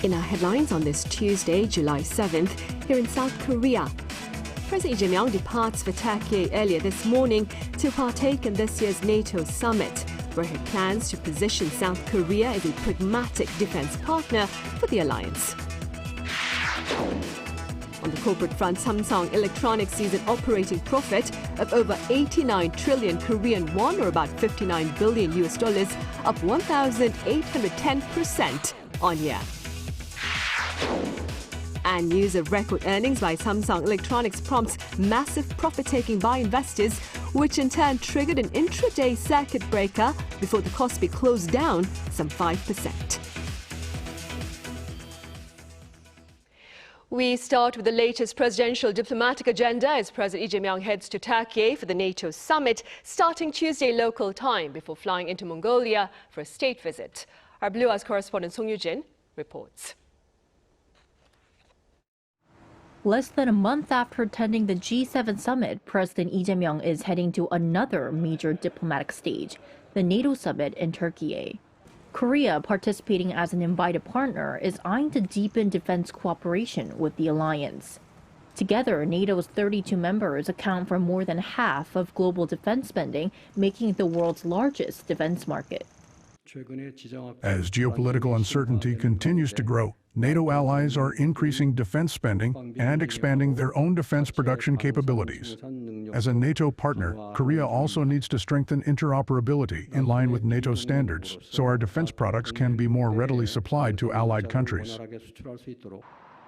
In our headlines on this Tuesday, July 7th, here in South Korea, President Lee Jae-myung departs for Turkey earlier this morning to partake in this year's NATO Summit, where he plans to position South Korea as a pragmatic defense partner for the alliance. On the corporate front, Samsung Electronics sees an operating profit of over 89 trillion Korean won, or about $59 billion, up 1,810% on year. And news of record earnings by Samsung Electronics prompts massive profit-taking by investors, which in turn triggered an intraday circuit breaker before the KOSPI closed down some 5%. We start with the latest presidential diplomatic agenda as President Lee Jae-myung heads to Turkey for the NATO Summit, starting Tuesday local time before flying into Mongolia for a state visit. Our Blue House correspondent Song Yoo-jin reports. Less than a month after attending the G7 summit, President Lee Jae-myung is heading to another major diplomatic stage, the NATO Summit in Turkey. Korea, participating as an invited partner, is eyeing to deepen defense cooperation with the alliance. Together, NATO's 32 members account for more than half of global defense spending, making it the world's largest defense market. As geopolitical uncertainty continues to grow, NATO allies are increasing defense spending and expanding their own defense production capabilities. As a NATO partner, Korea also needs to strengthen interoperability in line with NATO standards, so our defense products can be more readily supplied to allied countries.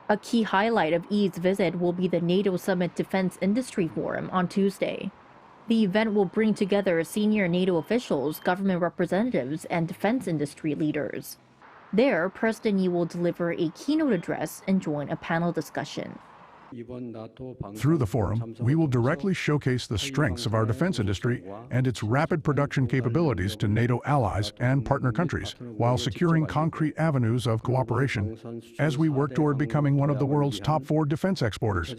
A key highlight of Lee's visit will be the NATO Summit Defense Industry Forum on Tuesday. The event will bring together senior NATO officials, government representatives, and defense industry leaders. There, President Lee will deliver a keynote address and join a panel discussion. Through the forum, we will directly showcase the strengths of our defense industry and its rapid production capabilities to NATO allies and partner countries, while securing concrete avenues of cooperation as we work toward becoming one of the world's top 4 defense exporters.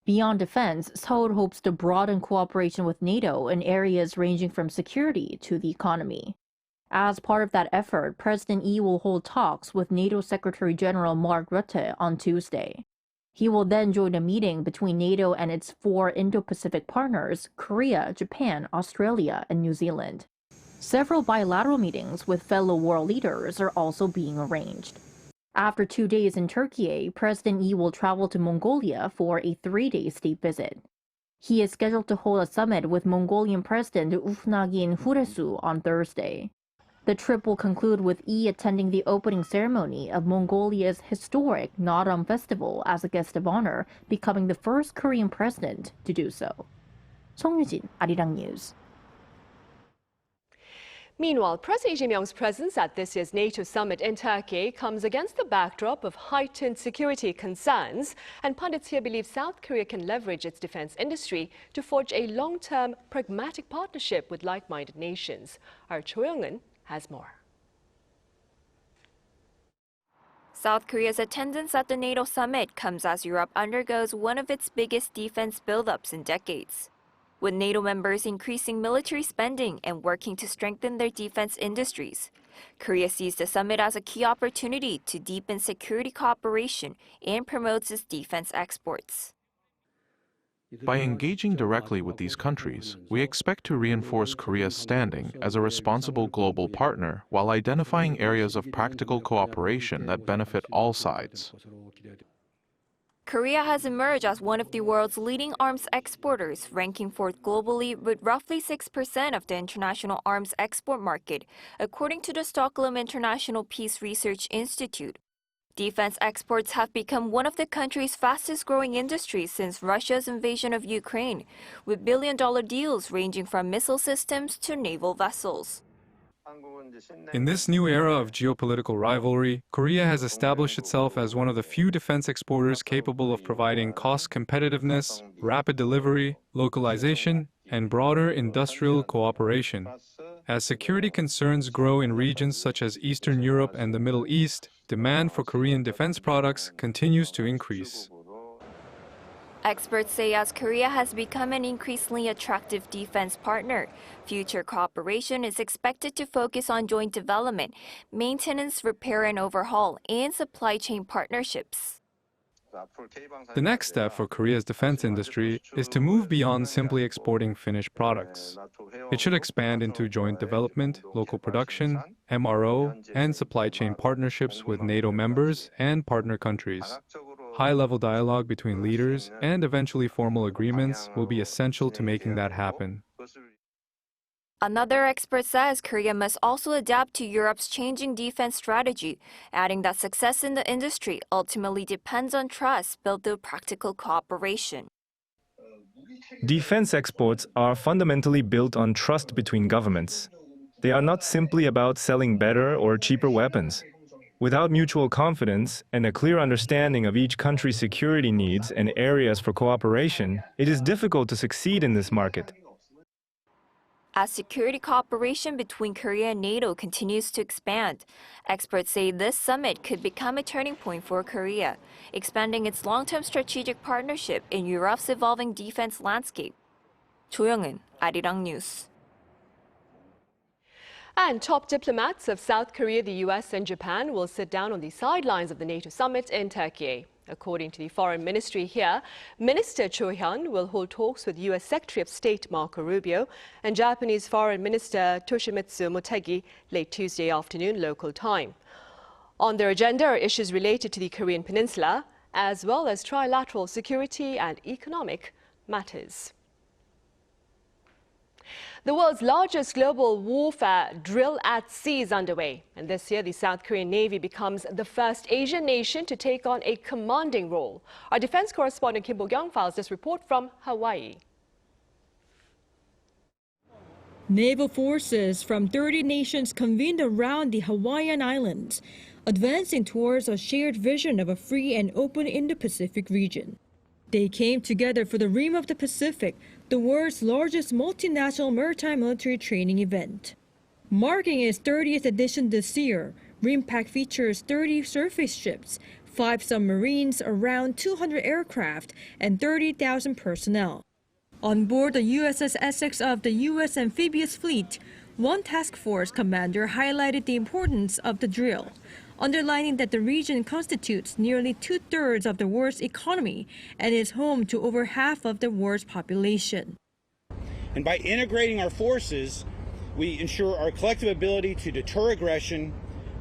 Beyond defense, Seoul hopes to broaden cooperation with NATO in areas ranging from security to the economy. As part of that effort, President Lee will hold talks with NATO Secretary General Mark Rutte on Tuesday. He will then join a meeting between NATO and its 4 Indo-Pacific partners, Korea, Japan, Australia, and New Zealand. Several bilateral meetings with fellow world leaders are also being arranged. After 2 days in Turkey, President Lee will travel to Mongolia for a 3-day state visit. He is scheduled to hold a summit with Mongolian President Ufnagin Huresu on Thursday. The trip will conclude with Lee attending the opening ceremony of Mongolia's historic Naram Festival as a guest of honor, becoming the first Korean president to do so. Song Yoo-jin, Arirang News. Meanwhile, President Lee Jae-myung's presence at this year's NATO summit in Turkey comes against the backdrop of heightened security concerns, and pundits here believe South Korea can leverage its defense industry to forge a long-term, pragmatic partnership with like-minded nations. Our Cho Young-eun has more. South Korea's attendance at the NATO summit comes as Europe undergoes one of its biggest defense buildups in decades. With NATO members increasing military spending and working to strengthen their defense industries, Korea sees the summit as a key opportunity to deepen security cooperation and promotes its defense exports. By engaging directly with these countries, we expect to reinforce Korea's standing as a responsible global partner while identifying areas of practical cooperation that benefit all sides. Korea has emerged as one of the world's leading arms exporters, ranking 4th globally with roughly 6% of the international arms export market, according to the Stockholm International Peace Research Institute. Defense exports have become one of the country's fastest-growing industries since Russia's invasion of Ukraine, with billion-dollar deals ranging from missile systems to naval vessels. In this new era of geopolitical rivalry, Korea has established itself as one of the few defense exporters capable of providing cost competitiveness, rapid delivery, localization, and broader industrial cooperation. As security concerns grow in regions such as Eastern Europe and the Middle East, demand for Korean defense products continues to increase. Experts say as Korea has become an increasingly attractive defense partner, future cooperation is expected to focus on joint development, maintenance, repair and overhaul, and supply chain partnerships. The next step for Korea's defense industry is to move beyond simply exporting finished products. It should expand into joint development, local production, MRO, and supply chain partnerships with NATO members and partner countries. High-level dialogue between leaders and eventually formal agreements will be essential to making that happen. Another expert says Korea must also adapt to Europe's changing defense strategy, adding that success in the industry ultimately depends on trust built through practical cooperation. Defense exports are fundamentally built on trust between governments. They are not simply about selling better or cheaper weapons. Without mutual confidence and a clear understanding of each country's security needs and areas for cooperation, it is difficult to succeed in this market. As security cooperation between Korea and NATO continues to expand, experts say this summit could become a turning point for Korea, expanding its long-term strategic partnership in Europe's evolving defense landscape. 조영은, Arirang News. And top diplomats of South Korea, the US and Japan will sit down on the sidelines of the NATO summit in Turkey. According to the Foreign Ministry here, Minister Cho Hyun will hold talks with US Secretary of State Marco Rubio and Japanese Foreign Minister Toshimitsu Motegi late Tuesday afternoon local time. On their agenda are issues related to the Korean Peninsula, as well as trilateral security and economic matters. The world's largest global warfare drill at sea is underway, and this year the South Korean Navy becomes the first Asian nation to take on a commanding role. Our defense correspondent Kim Bo-kyung files this report from Hawaii. Naval forces from 30 nations convened around the Hawaiian Islands, advancing towards a shared vision of a free and open Indo-Pacific region. They came together for the Rim of the Pacific, the world's largest multinational maritime military training event. Marking its 30th edition this year, RIMPAC features 30 surface ships, 5 submarines, around 200 aircraft, and 30,000 personnel. On board the USS Essex of the U.S. Amphibious Fleet, one task force commander highlighted the importance of the drill, underlining that the region constitutes nearly 2/3 of the world's economy and is home to over half of the world's population. And by integrating our forces, we ensure our collective ability to deter aggression,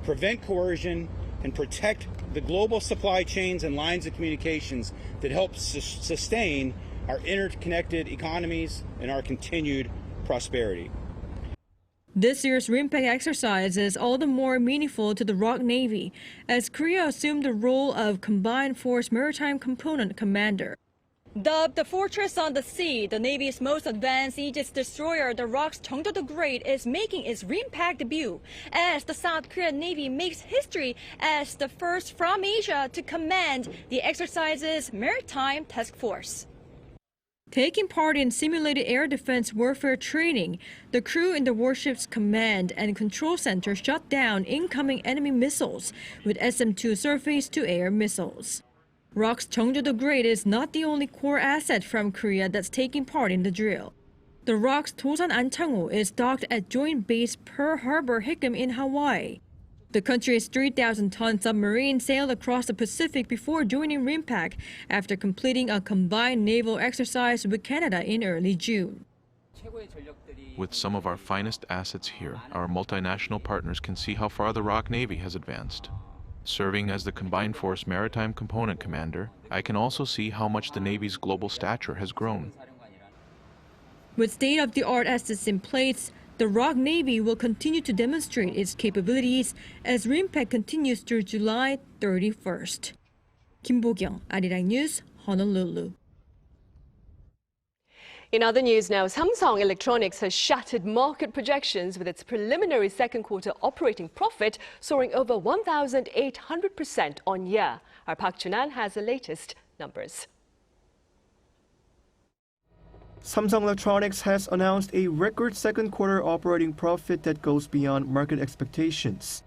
prevent coercion, and protect the global supply chains and lines of communications that help sustain our interconnected economies and our continued prosperity. This year's RIMPAC exercise is all the more meaningful to the ROK Navy, as Korea assumed the role of Combined Force Maritime Component Commander. Dubbed the Fortress on the Sea, the Navy's most advanced Aegis destroyer, the ROK's Cheongdo the Great, is making its RIMPAC debut, as the South Korean Navy makes history as the first from Asia to command the exercise's Maritime Task Force. Taking part in simulated air defense warfare training, the crew in the warship's command and control center shot down incoming enemy missiles with SM-2 surface-to-air missiles. ROK's Cheongdo the Great is not the only core asset from Korea that's taking part in the drill. The ROK's Dosan Anchangho is docked at Joint Base Pearl Harbor Hickam in Hawaii. The country's 3,000-ton submarine sailed across the Pacific before joining RIMPAC after completing a combined naval exercise with Canada in early June. With some of our finest assets here, our multinational partners can see how far the ROK Navy has advanced. Serving as the Combined Force Maritime Component Commander, I can also see how much the Navy's global stature has grown. With state-of-the-art assets in place, the ROK Navy will continue to demonstrate its capabilities as RIMPAC continues through July 31st. Kim Bo-kyung, Arirang News, Honolulu. In other news now, Samsung Electronics has shattered market projections with its preliminary second quarter operating profit soaring over 1,800% on year. Our Park Chun-an has the latest numbers. Samsung Electronics has announced a record second quarter operating profit that goes beyond market expectations.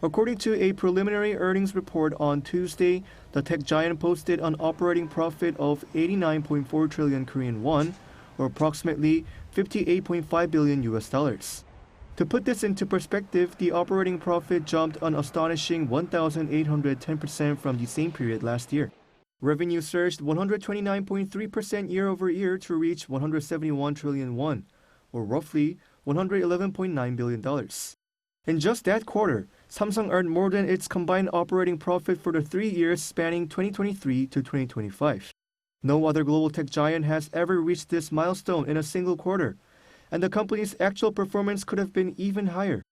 According to a preliminary earnings report on Tuesday, the tech giant posted an operating profit of 89.4 trillion Korean won, or approximately $58.5 billion US. To put this into perspective, the operating profit jumped an astonishing 1,810% from the same period last year. Revenue surged 129.3% year-over-year to reach 171 trillion won, or roughly $111.9 billion. In just that quarter, Samsung earned more than its combined operating profit for the 3 years spanning 2023 to 2025. No other global tech giant has ever reached this milestone in a single quarter, and the company's actual performance could have been even higher.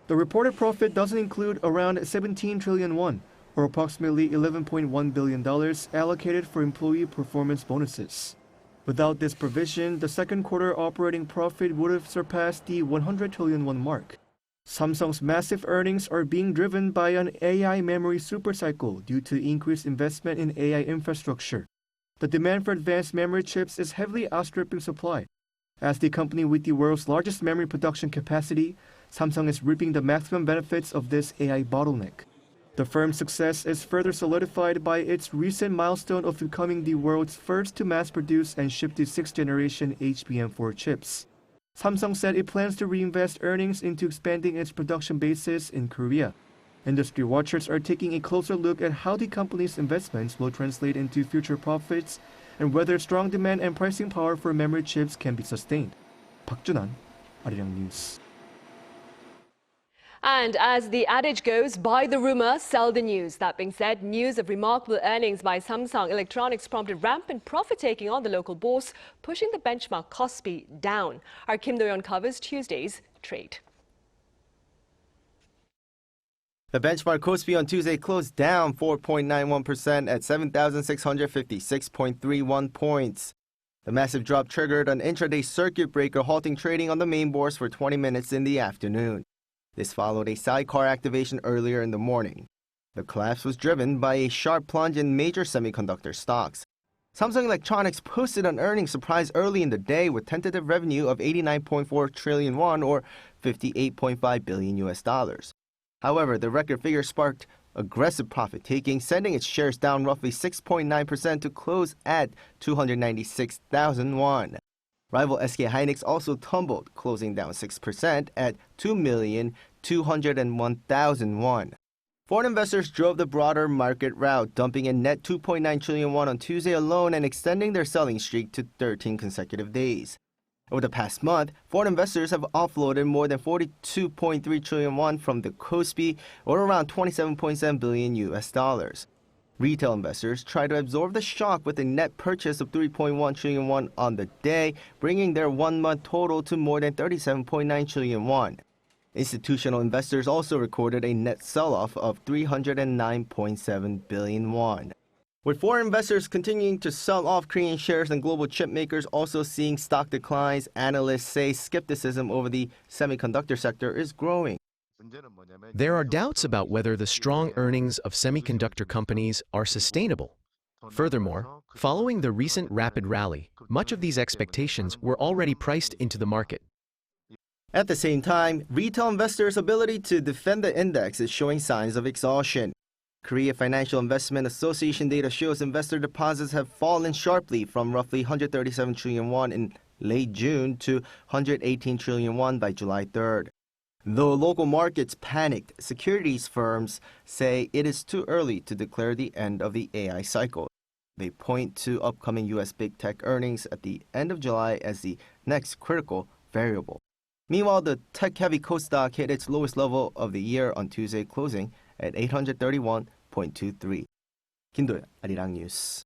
The reported profit doesn't include around 17 trillion won, or approximately $11.1 billion allocated for employee performance bonuses. Without this provision, the second quarter operating profit would have surpassed the 100 trillion won mark. Samsung's massive earnings are being driven by an AI memory supercycle due to increased investment in AI infrastructure. The demand for advanced memory chips is heavily outstripping supply. As the company with the world's largest memory production capacity, Samsung is reaping the maximum benefits of this AI bottleneck. The firm's success is further solidified by its recent milestone of becoming the world's first to mass-produce and ship the 6th-generation HBM4 chips. Samsung said it plans to reinvest earnings into expanding its production bases in Korea. Industry watchers are taking a closer look at how the company's investments will translate into future profits and whether strong demand and pricing power for memory chips can be sustained. Park Junan, Arirang News. And as the adage goes, buy the rumor, sell the news. That being said, news of remarkable earnings by Samsung Electronics prompted rampant profit-taking on the local bourse, pushing the benchmark KOSPI down. Our Kim Do-yeon covers Tuesday's trade. The benchmark KOSPI on Tuesday closed down 4.91% at 7,656.31 points. The massive drop triggered an intraday circuit breaker, halting trading on the main bourse for 20 minutes in the afternoon. This followed a sidecar activation earlier in the morning. The collapse was driven by a sharp plunge in major semiconductor stocks. Samsung Electronics posted an earnings surprise early in the day with tentative revenue of 89.4 trillion won or $58.5 billion US. However, the record figure sparked aggressive profit-taking, sending its shares down roughly 6.9% to close at 296,000 won. Rival SK Hynix also tumbled, closing down 6% at 2,201,000 won. Foreign investors drove the broader market rout, dumping a net 2.9 trillion won on Tuesday alone and extending their selling streak to 13 consecutive days. Over the past month, foreign investors have offloaded more than 42.3 trillion won from the KOSPI, or around $27.7 billion US. Retail investors try to absorb the shock with a net purchase of 3.1 trillion won on the day, bringing their one-month total to more than 37.9 trillion won. Institutional investors also recorded a net sell-off of 309.7 billion won. With foreign investors continuing to sell off Korean shares and global chip makers also seeing stock declines, analysts say skepticism over the semiconductor sector is growing. There are doubts about whether the strong earnings of semiconductor companies are sustainable. Furthermore, following the recent rapid rally, much of these expectations were already priced into the market. At the same time, retail investors' ability to defend the index is showing signs of exhaustion. Korea Financial Investment Association data shows investor deposits have fallen sharply from roughly 137 trillion won in late June to 118 trillion won by July 3rd. Though local markets panicked, securities firms say it is too early to declare the end of the AI cycle. They point to upcoming U.S. big tech earnings at the end of July as the next critical variable. Meanwhile, the tech-heavy Kosdaq hit its lowest level of the year on Tuesday, closing at 831.23. Kim Do-yeon, Arirang News.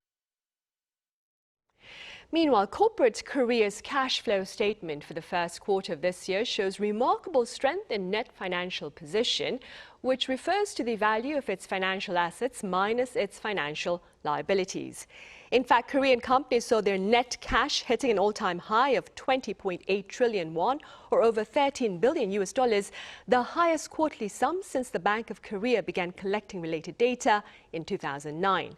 Meanwhile, corporate Korea's cash flow statement for the first quarter of this year shows remarkable strength in net financial position, which refers to the value of its financial assets minus its financial liabilities. In fact, Korean companies saw their net cash hitting an all-time high of 20.8 trillion won, or over $13 billion US, the highest quarterly sum since the Bank of Korea began collecting related data in 2009.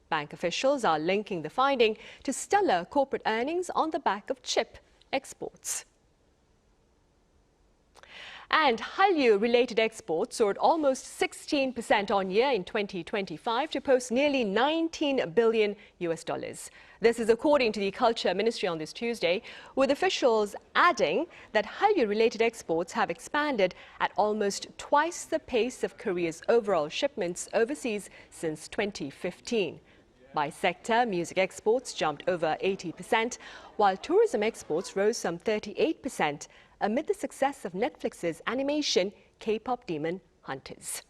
Bank officials are linking the finding to stellar corporate earnings on the back of chip exports. And Hallyu-related exports soared almost 16% on year in 2025 to post nearly $19 billion. This is according to the Culture Ministry on this Tuesday, with officials adding that Hallyu-related exports have expanded at almost twice the pace of Korea's overall shipments overseas since 2015. By sector, music exports jumped over 80%, while tourism exports rose some 38%, amid the success of Netflix's animation K-pop Demon Hunters.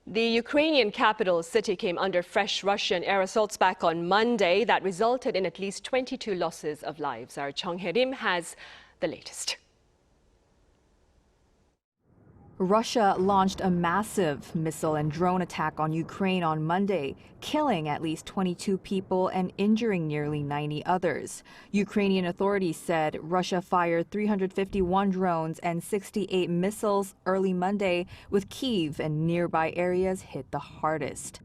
The Ukrainian capital city came under fresh Russian air assaults back on Monday that resulted in at least 22 losses of lives. Our Chung Hye-rim has the latest. Russia launched a massive missile and drone attack on Ukraine on Monday, killing at least 22 people and injuring nearly 90 others. Ukrainian authorities said Russia fired 351 drones and 68 missiles early Monday, with Kyiv and nearby areas hit the hardest.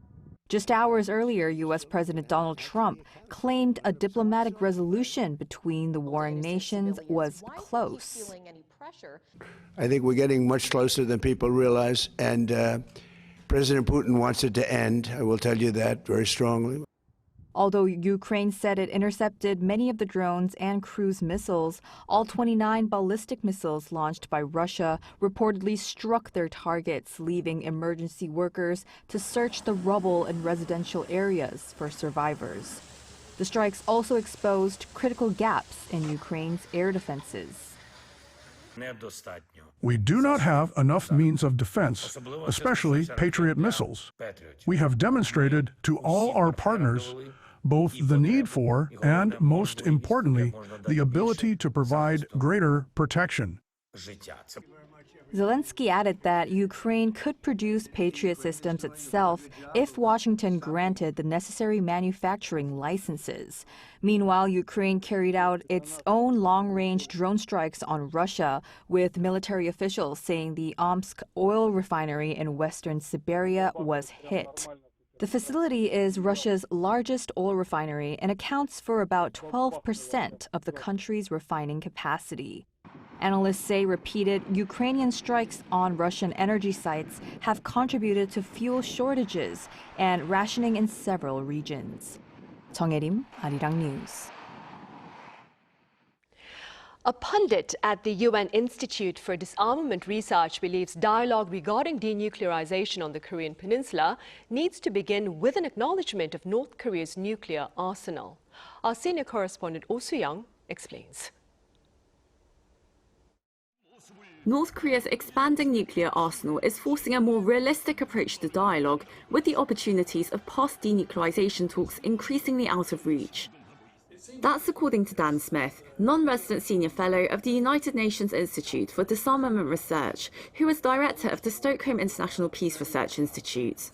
Just hours earlier, U.S. President Donald Trump claimed a diplomatic resolution between the warring nations was close. I think we're getting much closer than people realize, and President Putin wants it to end. I will tell you that very strongly. Although Ukraine said it intercepted many of the drones and cruise missiles, all 29 ballistic missiles launched by Russia reportedly struck their targets, leaving emergency workers to search the rubble in residential areas for survivors. The strikes also exposed critical gaps in Ukraine's air defenses. We do not have enough means of defense, especially Patriot missiles. We have demonstrated to all our partners both the need for and, most importantly, the ability to provide greater protection. Zelensky added that Ukraine could produce Patriot systems itself if Washington granted the necessary manufacturing licenses. Meanwhile, Ukraine carried out its own long-range drone strikes on Russia, with military officials saying the Omsk oil refinery in western Siberia was hit. The facility is Russia's largest oil refinery and accounts for about 12% of the country's refining capacity. Analysts say repeated Ukrainian strikes on Russian energy sites have contributed to fuel shortages and rationing in several regions. Chung Hye-rim, Arirang News. A pundit at the UN Institute for Disarmament Research believes dialogue regarding denuclearization on the Korean peninsula needs to begin with an acknowledgement of North Korea's nuclear arsenal. Our senior correspondent Oh Soo-young explains. North Korea's expanding nuclear arsenal is forcing a more realistic approach to dialogue, with the opportunities of post-denuclearization talks increasingly out of reach. That's according to Dan Smith, non-resident senior fellow of the United Nations Institute for Disarmament Research, who is director of the Stockholm International Peace Research Institute.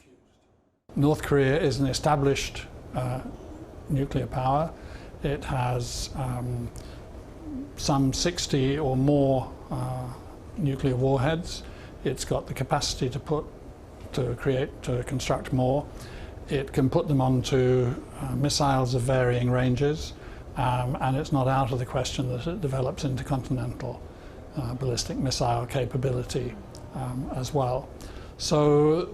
North Korea is an established nuclear power. It has some 60 or more nuclear warheads. It's got the capacity to construct more. It can put them onto missiles of varying ranges, and it's not out of the question that it develops intercontinental ballistic missile capability as well. So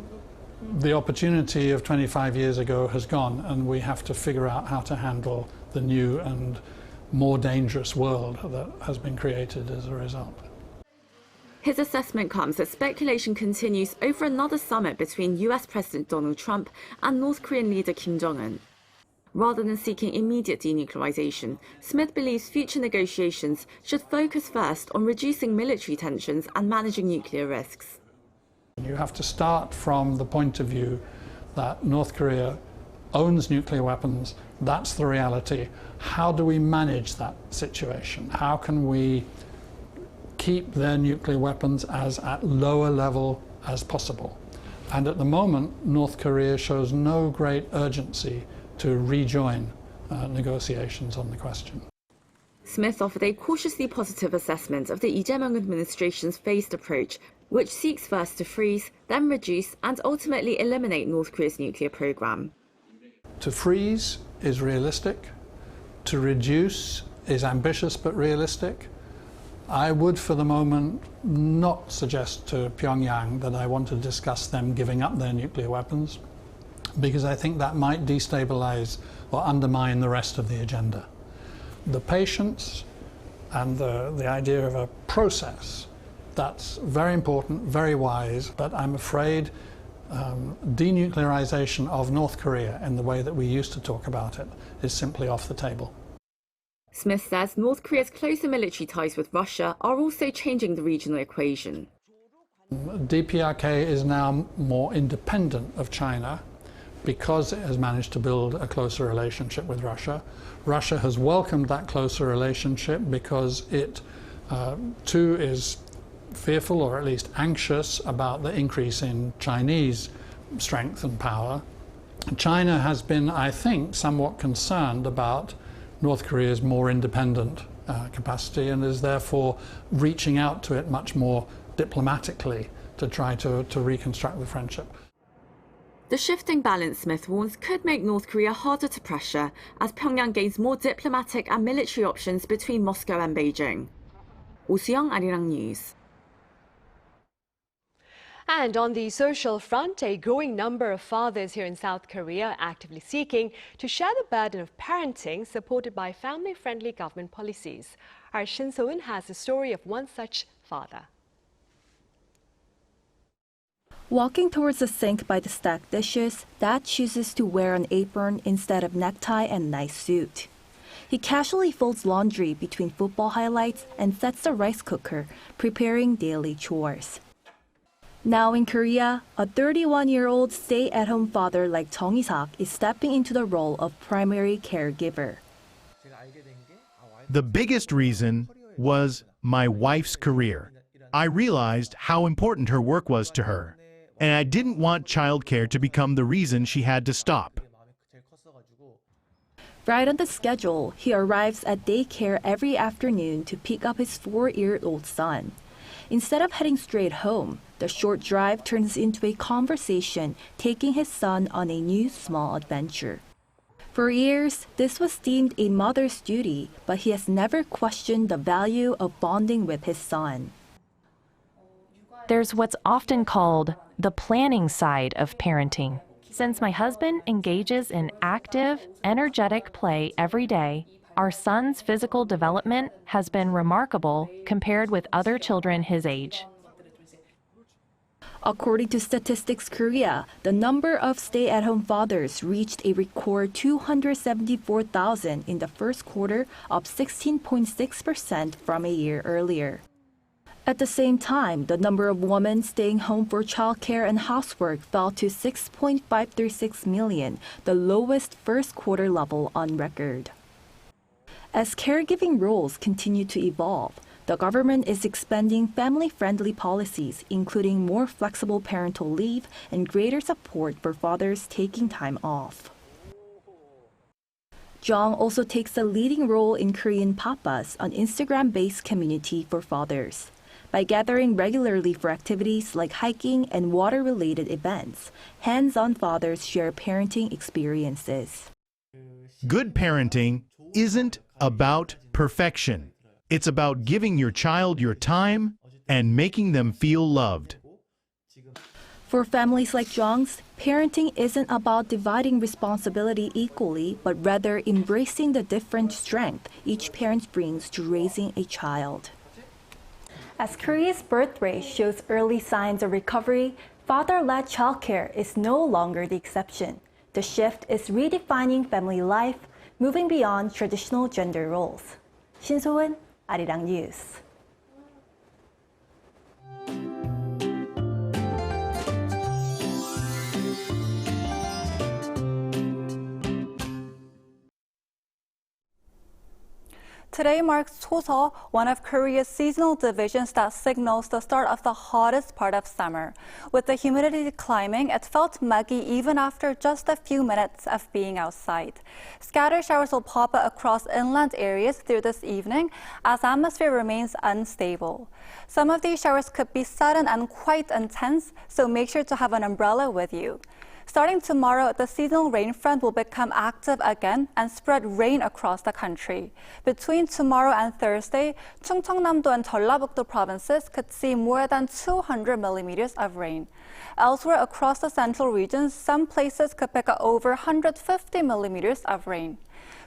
the opportunity of 25 years ago has gone, and we have to figure out how to handle the new and more dangerous world that has been created as a result. His assessment comes as speculation continues over another summit between US President Donald Trump and North Korean leader Kim Jong-un. Rather than seeking immediate denuclearization, Smith believes future negotiations should focus first on reducing military tensions and managing nuclear risks. You have to start from the point of view that North Korea owns nuclear weapons. That's the reality. How do we manage that situation? How can we keep their nuclear weapons as at lower level as possible? And at the moment, North Korea shows no great urgency to rejoin negotiations on the question. Smith offered a cautiously positive assessment of the Lee Jae-myung administration's phased approach, which seeks first to freeze, then reduce, and ultimately eliminate North Korea's nuclear program. To freeze is realistic. To reduce is ambitious but realistic. I would, for the moment, not suggest to Pyongyang that I want to discuss them giving up their nuclear weapons, because I think that might destabilize or undermine the rest of the agenda. The patience and the idea of a process, that's very important, very wise, but I'm afraid denuclearization of North Korea in the way that we used to talk about it is simply off the table. Smith says North Korea's closer military ties with Russia are also changing the regional equation. DPRK is now more independent of China because it has managed to build a closer relationship with Russia. Russia has welcomed that closer relationship because it too is fearful, or at least anxious, about the increase in Chinese strength and power. China has been, I think, somewhat concerned about North Korea's more independent capacity, and is therefore reaching out to it much more diplomatically to try to reconstruct the friendship. The shifting balance, Smith warns, could make North Korea harder to pressure as Pyongyang gains more diplomatic and military options between Moscow and Beijing. 오수영, Arirang News. And on the social front, a growing number of fathers here in South Korea are actively seeking to share the burden of parenting, supported by family-friendly government policies. Our Shin So-eun has the story of one such father. Walking towards the sink by the stacked dishes, Dad chooses to wear an apron instead of necktie and nice suit. He casually folds laundry between football highlights and sets the rice cooker, preparing daily chores. Now in Korea, a 31-year-old stay-at-home father like Jung Isak is stepping into the role of primary caregiver. The biggest reason was my wife's career. I realized how important her work was to her, and I didn't want childcare to become the reason she had to stop. Right on the schedule, he arrives at daycare every afternoon to pick up his 4-year-old son. Instead of heading straight home, the short drive turns into a conversation, taking his son on a new small adventure. For years, this was deemed a mother's duty, but he has never questioned the value of bonding with his son. There's what's often called the planning side of parenting. Since my husband engages in active, energetic play every day, our son's physical development has been remarkable compared with other children his age. According to Statistics Korea, the number of stay-at-home fathers reached a record 274,000 in the first quarter, up 16.6% from a year earlier. At the same time, the number of women staying home for childcare and housework fell to 6.536 million, the lowest first quarter level on record. As caregiving roles continue to evolve, the government is expanding family-friendly policies, including more flexible parental leave and greater support for fathers taking time off. Jong also takes a leading role in Korean Papas, an Instagram-based community for fathers. By gathering regularly for activities like hiking and water-related events, hands-on fathers share parenting experiences. Good parenting isn't about perfection. It's about giving your child your time and making them feel loved. For families like Jong's, parenting isn't about dividing responsibility equally, but rather embracing the different strength each parent brings to raising a child. As Korea's birth rate shows early signs of recovery, father-led childcare is no longer the exception. The shift is redefining family life, moving beyond traditional gender roles. Shin So-eun, Arirang News. Today marks Choso, one of Korea's seasonal divisions that signals the start of the hottest part of summer. With the humidity climbing, it felt muggy even after just a few minutes of being outside. Scattered showers will pop up across inland areas through this evening as atmosphere remains unstable. Some of these showers could be sudden and quite intense, so make sure to have an umbrella with you. Starting tomorrow, the seasonal rain front will become active again and spread rain across the country. Between tomorrow and Thursday, Chungcheongnam-do and Jeollabuk-do provinces could see more than 200 millimeters of rain. Elsewhere across the central regions, some places could pick up over 150 millimeters of rain.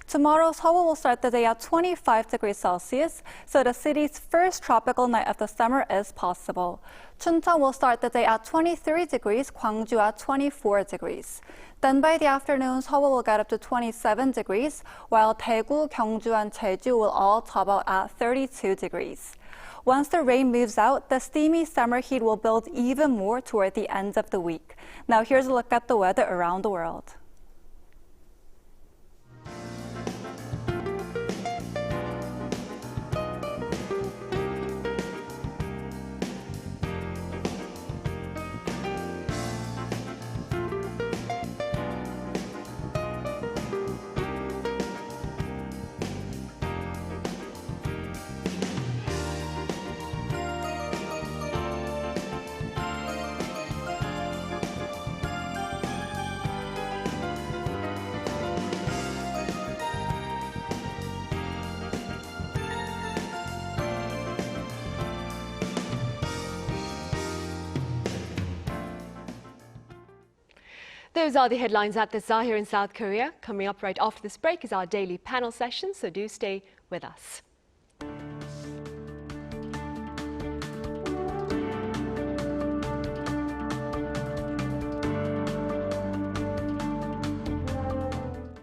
Tomorrow, Seoul will start the day at 25 degrees Celsius, so the city's first tropical night of the summer is possible. Chuncheon will start the day at 23 degrees, Gwangju at 24 degrees. Then by the afternoon, Seoul will get up to 27 degrees, while Daegu, Gyeongju, and Jeju will all top out at 32 degrees. Once the rain moves out, the steamy summer heat will build even more toward the end of the week. Now here's a look at the weather around the world. Those are the headlines at this hour here in South Korea. Coming up right after this break is our daily panel session, so do stay with us.